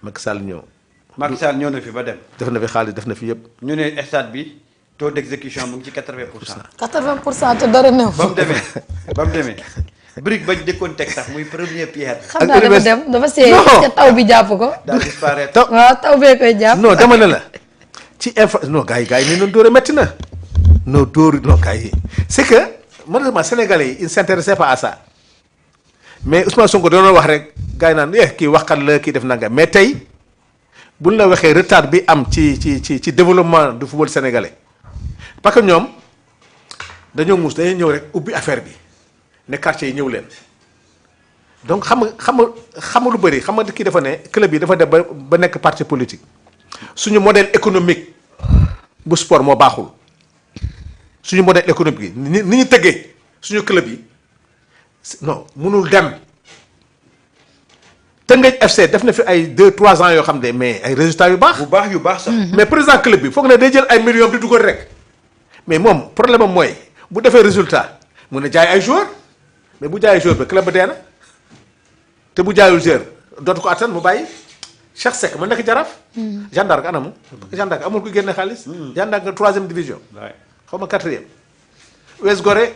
Macky Sall ñëw. Macky Sall ñëw na fi ba dem. def na fi xaalis def na fi yëpp. ñu ne stade bi taux d'exécution mu ngi ci 80%. 80% te dara néew. ba mu demee brique bañ dëkkoon teg sax muy première pierre. xam naa dafa dem dafa seey parce que taw bi jàpp ko. daal disparaître. waaw taw bee koy jàpp. non dama ne la ci non gars yi ni noonu dóore métti na. non gars yi c'est que malheureusement sénégalais yi ils ne s'intéressaient pas à ça mais Ousmane Sonko doon wax rek gars yi naan kii waxkat la kii def nanga mais tey buñ la waxee retard bi am ci développement du football sénégalais parce que ñoom dañoo dañuy ñëw rek ubbi affaire bi ne quartier yi ñëw leen donc xam nga lu bëri xam nga kii dafa ne club yi dafa def ba nekk parti politique suñu modèle économique bu sport moo baaxul suñu modèle économique yi ni ñu tëggee suñu club yi non mënul dem Teungueth FC def na fi ay 2-3 ans yoo xam ne mais ay résultats yu baax. yu baax sax. mais président club bi foog ne day jël ay millions di dugal rek mais moom problème am mooy bu defee résultat mun na jaay ay joueurs mais bu jaayee joueur ba club ba dee na te bu jaayul joueur dootu ko attan mu bàyyi Cheikh Seck ma nekk Jaraaf. Jeanne d'Arc anamu. Jeanne d'Arc amul ku génne xaalis. Jeanne d'Arc 3e division. xaw ma 4e. Ouest Gorée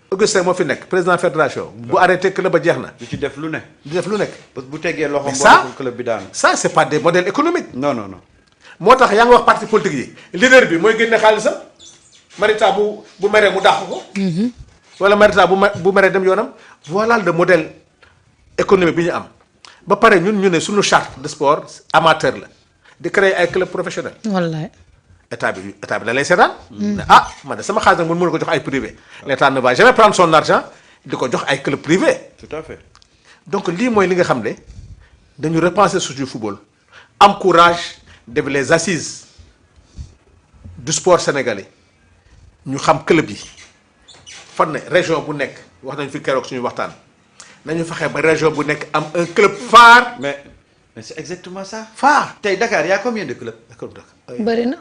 Augustin moo fi nekk président fédération. bu arrêté club ba jeex na. du ci def lu ne. du def lu nekk. parce que bu tegee loxoom. ça club bi daanu. ça c'est pas des modèles économiques. non. moo tax yaa ngi wax parti politique yi leader bi mooy génne xaalisam Marita bu meree mu dàq ko. wala Marita bu meree dem yoonam. voilà le modèle économique bi ñu am ba pare ñun ñu ne suñu charte de sport amateur la di créer ay club professionnel. wallaay. état bi da lay seetaan. man de sama xaalis nag mën ko jox ay privé. l'état ne va jamais prendre son argent di ko jox ay club privé. tout à fait. donc lii mooy li nga xam ne dañu repenser suñu football am courage def les assises du sport sénégalais ñu xam club yi fan ne région bu nekk wax nañu fi keroog suñu waxtaan nañu fexe ba région bu nekk am un club phare. mais c'est exactement ça. phare tey Dakar y a combien de clubs. bëri na.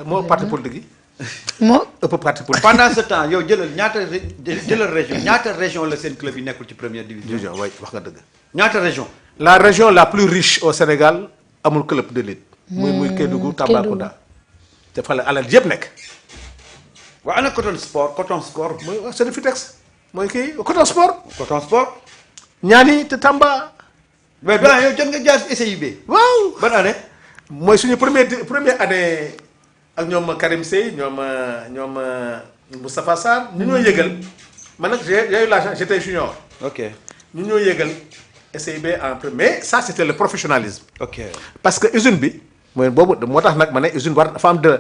moo parti politique yi. moo ëpp parti politique. pendant ce temps yow jëlal région ñaata région la seen club yi nekkul ci première division. waay wax nga dëgg. ñaata région. la région la plus riche au Sénégal amul club d'élite. muy Kédougou Tambacounda. te fa la alal yëpp nekk. waa ana Coton Sport. mooy Sodefitex mooy kii Coton Sport. Coton Sport. ñaani te Tamba. mais doyen yow jot nga jaar SIB. waaw ban année. mooy suñu première année ak ñoom Karim Sey ñoom Moustapha Sarr ñu ñoo yëgal man nag j'ai eu l'argent j'étais junior. ok ñu ñoo yëgal SIB en premier mais ça c'était le professionnalisme. ok parce que usine bi mooy boobu moo tax nag ma ne usine war dafa am de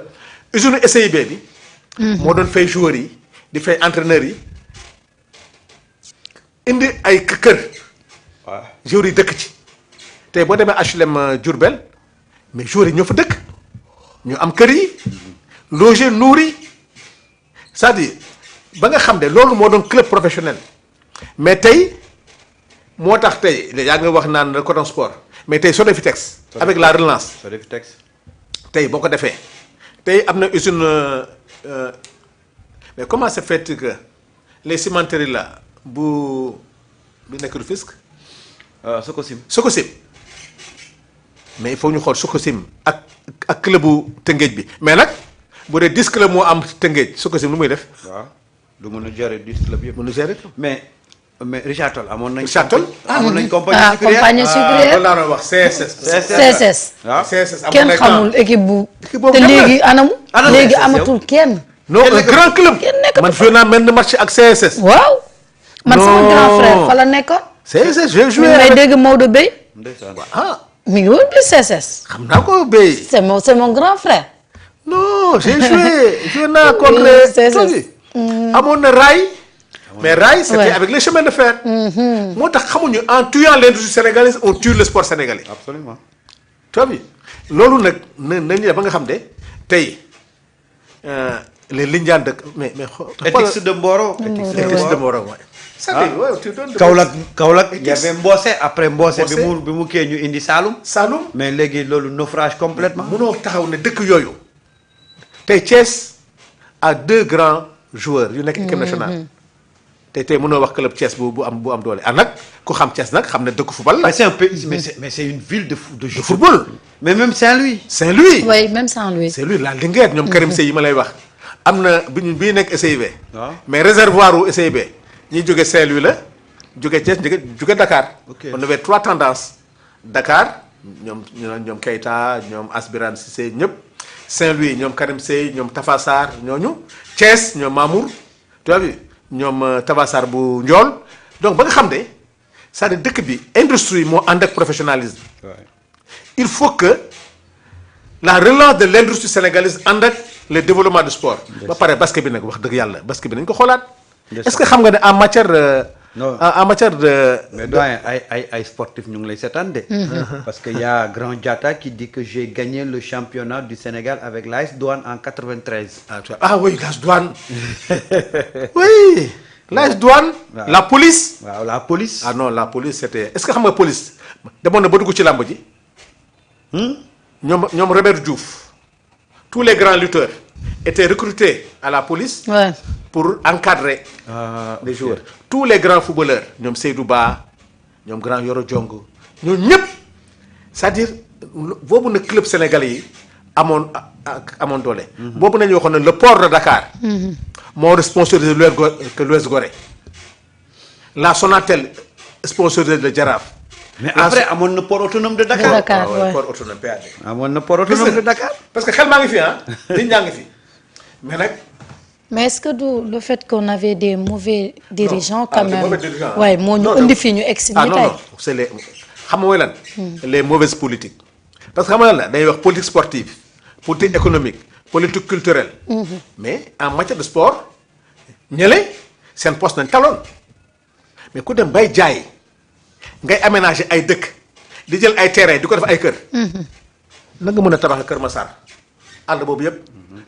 usine SIB bi. moo doon fay joueurs yi di fay entraîneurs yi indi ay kër. waaw joueurs yi dëkk ci tey boo demee HLM Diourbel mais joueurs yi ñoo fa dëkk ñu am kër yi loger nourri c'est-à-dire ba nga xam ne loolu moo doon club professionnel mais tey moo tax tey yaa nga wax naan Coton Sport mais tey Sodefitex avec la relance Sodefitex tey boo ko defee tey am na usine mais comment se fait que les cimenteries là bi nekk Rufisque Sococim mais il faut ñu xool Sococim ak club bu Tëngéej bi mais nag bu dee 10 club moo am Tëngéej Sococim lu muy def. waaw du mën a gérer 10 club yëpp. mën a gérer mais Richard Toll amoon nañ. Richard Toll amoon nañ compagnie sucrière compagnie sucrière. loolu laa doon wax CSS. CSS. waaw CSS amoon kenn na xamul équipe bu. boobu te léegi anamu. Ana léegi CSS yow? amatul kenn. non un grand club. kenn nekkatu man joué naa benn match ak CSS. waaw. man sama Non. grand frère fa la nekkoon. CSS j'ai mi joué ngi may avec dégg Maodo Bey. ndeysaan. ah mi ngi woon biir CSS. xam naa ko Bey. c'est mon grand frère. non j'ai joué naa Oui, contre CSS. Togi. amoon na rail. mais rail c'était Ouais. avec les chemins de fer. moo tax xamuñu en tuant l'industrie sénégalaise on tue le sport sénégalais. absolument. tu vois bi loolu nag nañu def ba nga xam ne tey les Lindiane de mais Etix de Mboro. Etix de Mboro waay. c'est-à-dire ouais, tu donnes de- Kaolack y Etix. avait Mbose après Mbose bi Mbose. mu kii ñu indi Saloum. Saloum mais léegi loolu naufrage complètement. mënoo taxaw ne dëkk yooyu tey Thiès a 2 grands joueurs yu nekk équipe nationale tey mënoo wax club Thiès bu am doole nag ku xam Thiès nag xam ne dëkk football la. Mais c'est un pays, mais c'est une ville de de football. Mais même Saint-Louis. Saint-Louis. oui même Saint-Louis. Saint-Louis la Linguère ñoom Karim Sey yi ma lay wax am na bi nekk SIB. waaw mais réservoir u SIB ñiy jóge Saint-Louis la jóge Thiès jóge Dakar. Ok. On avait 3 tendances Dakar ñoom Keita ñoom Asbirane Cissé ñëpp Saint-Louis ñoom Karim Sey ñoom Tafa Sarr ñooñu Thiès ñoom Mamour tu as vu ñoom Tafa Sarr bu Ndiol donc ba nga xam ne c'est-à-dire dëkk bi industrie moo ànd ak professionnalisme. Ouais. Il faut que la relance de l'industrie sénégalaise ànd ak le développement du sport. ba pare basket bi nag wax dëgg yàlla basket bi nañu ko xoolaat. est-ce que xam nga ne en matière. Non. en matière de. Mais doyen ay sportif ñu ngi lay seetaan de. Parce que y a Grand Diatta qui dit que j'ai gagné le championnat du Sénégal avec l'AS Douane en 93. Oui l'AS Douane. Oui l'AS Douane. waaw. La police. waaw la police. Ah non la police c'était est-ce que xam nga police demoon na ba dugg ci làmb ji. ñoom Robert Diouf tous les grands lutteurs étaient recrutés à la police. Ouais. pour encadrer les joueurs. Tous les grands footballeurs ñoom Seydou Ba ñoom grand Yoro Jong ñoom ñëpp c'est-à-dire boobu nag club sénégalais yi amoon doole. boobu nañu waxoon ne le port de Dakar. moo sponsorisé l'US Gorée. La Sonatel sponsorisé le Jaraaf. Mais après amoon na port autonome de Dakar. De Dakar, ouais. port autonome PAD. amoon na port autonome de Dakar. parce que xel maa ngi fi nit ñaa ngi fi mais nag. mais est-ce que le fait qu'on avait des mauvais dirigeants quand des même mauvais dirigeants. waaye moo ñu Non, indi non. fii ñu egg si Ah nii non tey. non c'est les xam nga mooy lan. Les mauvaises politiques. parce que xam nga lan la dañuy wax politique sportive politique économique politique culturelle. mais en matière de sport ñële seen poste nañ taloon mais ku dem bay jaay ngay aménager ay dëkk di jël ay terrain di ko def ay kër. na nga mën a tabaxee Kër Massar àll boobu yëpp.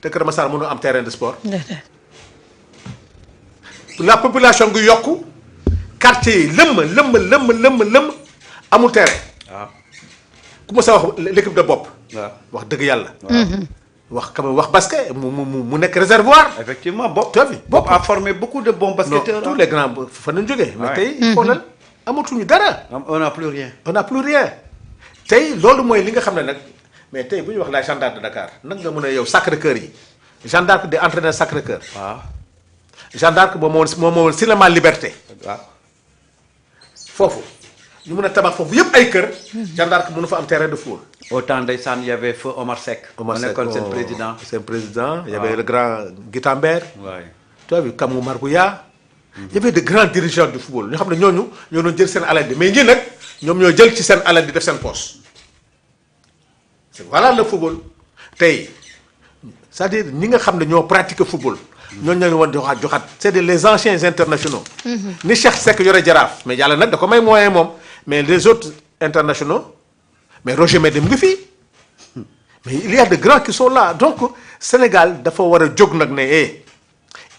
te Kër Massar mënoo am terrain de sport. Déedéet. La population ngi yokku quartier yi lëmm amul terrain. waaw ku ma sa wax l'équipe de bopp. waaw wax dëgg yàlla. wax quand même wax basket mu nekk réservoir. effectivement Bob. Tu as vu, Bob Bob a formé beaucoup de bons non basketteurs. tous les grands fa nañ jógee. mais Ouais. tey xoolal amatuñu dara. On n'a plus rien. on n'a plus rien. tey loolu mooy li nga xam ne nag mais tey bu ñu wax la gendarme de Dakar nag nga mën a yow Sacré-Cœur yi gendarme di entraîneur Sacré-Cœur. waaw gendarme moom moo woon cinéma Liberté. waaw. foofu ñu mën a tabax foofu yëpp ay kër. gendarme mënu fa am terrain de foot. Autant ndeysaan y avait feu Omar Seck. Omar mu Seck, nekkoon seen président. seen président. il y Ah. avait le grand Guitambert. waay tu as vu Kamou Margouya. il y avait de grands dirigeants du football ñoo xam ne ñooñu ñoo doon jël seen alal di mais ñii nag ñoom ñoo jël ci seen alal di def seen poche. c'est voilà le football tey c'est-à-dire ñi nga xam ne ñoo pratiquer football. ñooñu la ñu woon joxaat c'est les anciens internationaux. ni Cheikh Seck yore jaraaf mais yàlla nag da ko may moyen moom mais les autres internationaux mais Roger Médé mu ngi fii mais il y a de grands qui sont là donc Sénégal dafa war a jóg nag ne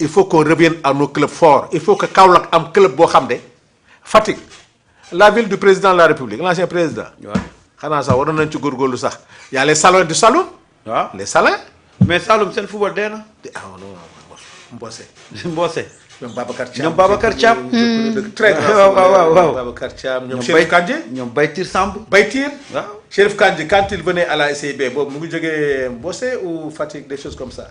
il faut qu'on revienne à nos clubs forts il faut que Kaolack am club boo xam ne Fatick la ville du président de la République l'ancien président. waaw xanaa sax waroon nañ ci góorgóorlu sax y a les salons du Saloum. waaw les salins. mais Saloum seen football dee na. ah non Mbossé. Mbossé. ñoom Babacar Thiam ñoom Babacar Thiam. très grand. waaw. Babacar Thiam ñoom ñoom Chérif Kandji. ñoom Baytir Samb. Baytir. waaw. Chérif Kandji quand il venait à la SIB boobu mu ngi jógee Mbossé ou Fatick des choses comme ça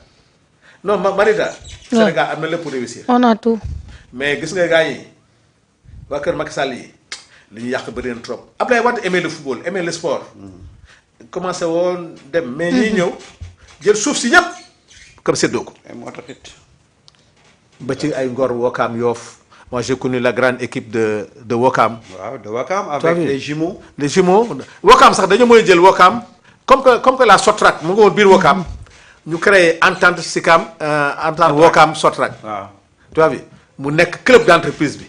non Marida. Sénégal am na lépp pour réussir. on a tout. mais gis nga gars yi waa kër Macky Sall yi li ñu yàq bëri na trop Abdoulaye Wade aimait le football aimait le sport. commencé woon dem mais ñiy ñëw jël suuf si yëpp comme séddoo ko. moo taxit. ba ci ay Ngor Wokam Yoff moi j'ai connu la grande équipe de Wokam. waaw de Wakam Tu as avec vu? les jumeaux. les jumeaux Wokam sax dañoo mën a jël Wokam comme que la Sotrac mu ngi woon biir Wokam ñu créé entente Sicam entente Wokam Sotrac. waaw. tu as vu mu nekk club d'entreprise bi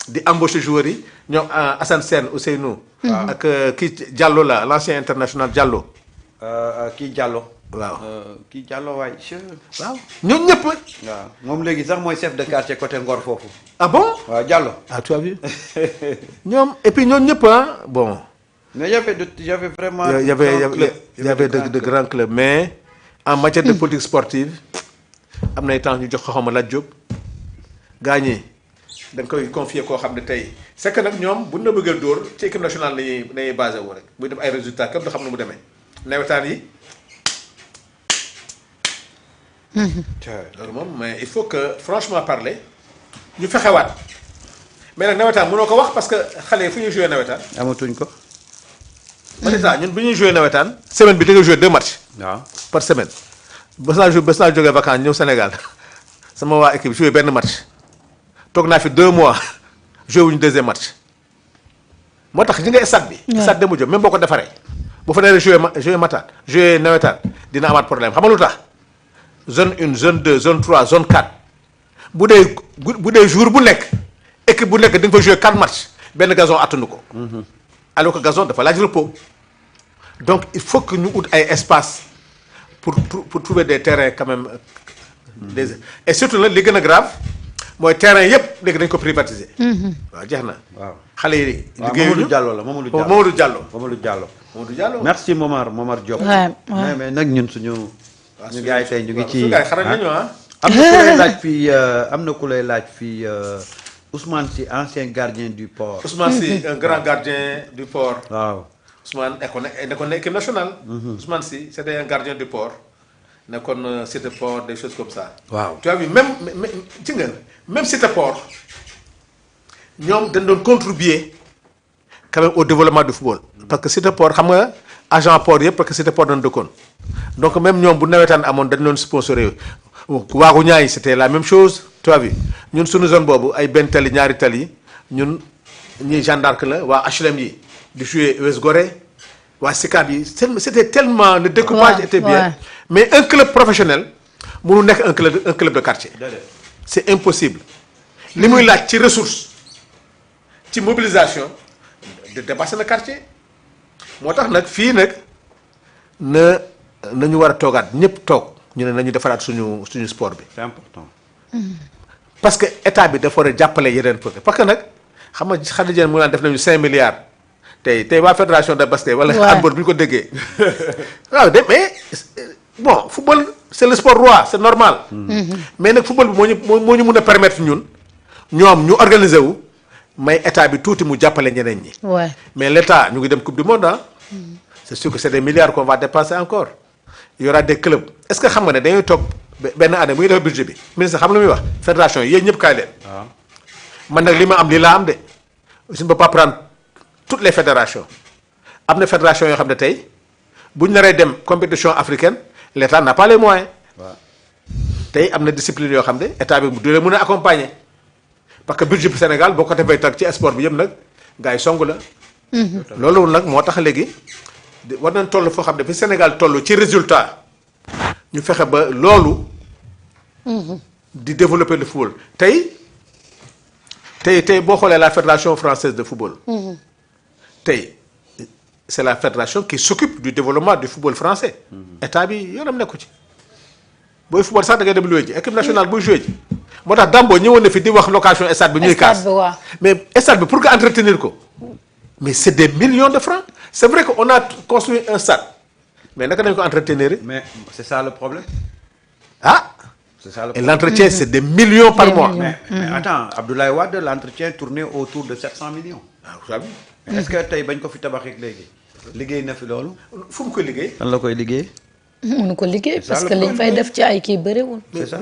di embaucher joueurs yi ñoom Assane Sène Ousseynou. ak kii Diallo la l'ancien international Diallo. kii Diallo. waaw kii Diallo waay. waaw ñooñu ñëpp. waaw moom léegi sax mooy chef de quartier côté Ngor foofu. ah bon. waaw Diallo. ah tu as vu ñoom et puis ñooñu ñëpp bon. mais y avait vraiment. il y avait de grands clubs mais en matière de politique sportive am na ay temps ñu jox ko xaw ma Lat Diop gaa ñi dañ koy confier koo xam ne tey c'est que nag ñoom bu ñu la bëggee dóor ci équipe nationale lañuy basé wu rek buy def ay résultats képp du xam ne mu demee nawetaan yi. loolu moom mais il faut que franchement parler ñu fexewaat mais nag nawetaan mënoo ko wax parce que xale yi fu ñuy joué nawetaan. amatuñ ko. Matita ñun bu ñuy joué nawetaan semaine bi da nga joué 2 matchs. waaw par semaine. bés naa jógee vacances ñëw Sénégal sama waa équipe joué benn match toog naa fi 2 mois joué wuñu deuxième match moo tax ñi nga stade bi. stade Demba Diop même boo ko defaree bu fa nee joué mataan joué nawetaan dina amaat problème xam nga lu tax zone 1 zone 2 zone 3 zone 4 bu dee jour bu nekk équipe bu nekk di nga fa joué 4 matchs benn gazon attanu ko. alors que gazon dafa laaj repos donc il faut que ñu ut ay espace pour trouver des terrains quand même et surtout nag li gën a grave mooy terrain yépp léegi dañ ko privatiser. waaw jeex na. waaw xale yi. Mamadou Diallo la Mamadou Diallo Mamadou Diallo. Mamadou Diallo. merci Momar Diop. mais nag ñun suñu. ñu gars yi tey ñu ngi ci gars yi xarañ nañu am na ku lay laaj fii Ousmane Sy ancien gardien du port. Ousmane Sy un grand gardien du port. waaw Ousmane nekkoon équipe nationale. Ousmane Sy c'était un gardien du port. nekkoon Cité Port des choses comme ça. waaw tu as vu même ci nga même Cité Port ñoom dañ doon contribuer quand même au développement du football. parce que Cité Port xam nga agent port yëpp parce que Cité Port dañ dëkkoon. donc même ñoom bu nawetaan amoon dañ doon sponsorer waaxu ñaay c'était la même chose tu as vu ñun suñu zone boobu ay benn tali ñaari tali ñun ñii Jeanne d'Arc la waa HLM yi di jouer US Gorée waa SICAP yi c'était tellement le découpage était bien mais un club professionnel mënu nekk un club de quartier c'est impossible li muy laaj ci ressource ci mobilisation de dépasser le quartier moo tax nag fii nag nañu war a toogaat ñëpp toog ñu ne nañu defaraat suñu sport bi. c'est important. parce que état bi dafa war a jàppale yeneen projet parce que nag xam nga xale jeen mu naan def nañu 5 milliards tey waa fédération de basket. wala handball bu ñu ko déggee. waaw mais bon football c'est le sport roi c'est normal. mais nag football bi moo ñu mun a permettre ñun ñoom ñu organiser wu may état bi tuuti mu jàppale ñeneen ñi. mais l'état ñu ngi dem coupe du monde ah. c'est sûr que c'est des milliards qu'on va dépenser encore. il y aura des clubs est-ce que xam nga ne dañuy toog benn année bu ñu defee budget bi ministre xam lu muy wax fédération yi yéen ñëpp kaay leen. waaw man nag li ma am lii laa am de je ne peux pas prendre toutes les fédérations am na fédération yoo xam ne tey bu ñu naree dem compétition africaine l'État n'a pas les moyens. waaw tey am na discipline yoo xam ne état bi du leen mën a accompagner parce que budget bi Sénégal boo ko defee tag ci sport bi yëpp nag gars yi song la. loolu nag moo tax léegi. war nañ toll foo xam ne fi Sénégal toll ci résultat ñu fexe ba loolu. di développer le football tey boo xoolee la fédération française de football. tey c'est la fédération qui s'occupe du développement du football français. état bi yoonam nekku ci booy football sax da ngay dem loué ji équipe nationale buy joué ji moo tax Dambo ñëwoon na fi di wax location stade bi ñuy kaas mais stade bi pour nga entretenir ko. mais c'est des millions de francs c'est vrai que on a construit un stade mais naka nañu ko entretenir. mais c'est ça le problème. ah. c'est ça le et l'entretien c'est des millions par mois. mais attends Abdoulaye Wade l'entretien tournait autour de 700 millions. ah mais est-ce que tey bañ ko fi tabaxee léegi. liggéey na fi loolu. fu mu koy liggéey. lan la koy liggéey. mënu ko liggéey parce que liñ fay def ci ay kii bëriwul. c'est ça.